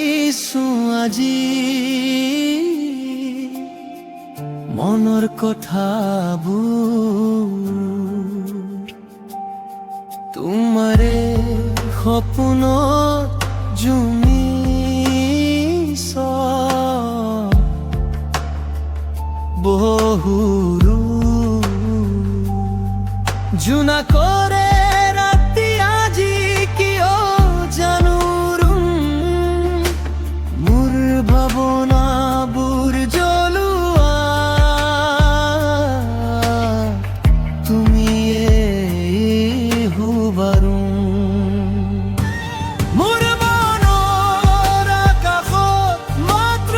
পাৰিছো আজি মনৰ কথাবোৰ তোমাৰে সপোনত জুমিছ বহুৰু জোনাকৰে ৰাতি আজি কিয় জানো মোৰ ভাৱনাবোৰ জ্বলোৱা তুমিয়ে হুবাৰু মোৰ মনৰ আকাশত মাত্ৰ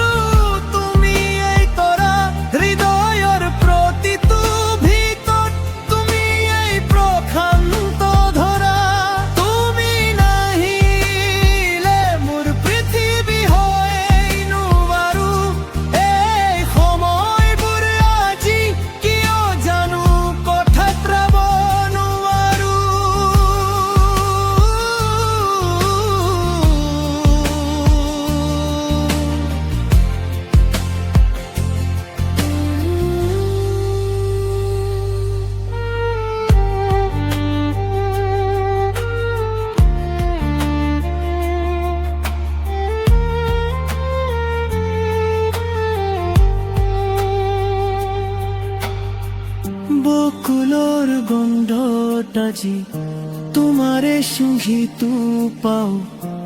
তুমিয়েই তৰা হৃদয়ৰ প্ৰতিটো ভিতৰত তুমিয়েই প্ৰশান্ত ধৰা তুমি নাহিলে মোৰ পৃথিৱী হয় নোৱাৰো এই সময়বোৰ আজি কিয় জানো কথাত ৰ'ব নোৱাৰো বকুলৰ গন্ধত আজি তোমাৰে শুঙিটো পাওঁ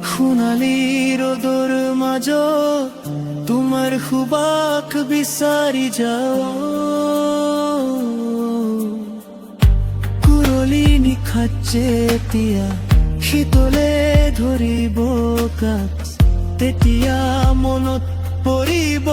সোণালী ৰ'দৰ মাজত তোমাৰ সুবাস বিচাৰি যাওঁ কুঁৱলী নিশাত যেতিয়া শীতলে ধৰিব কাষ তেতিয়া মনত পৰিব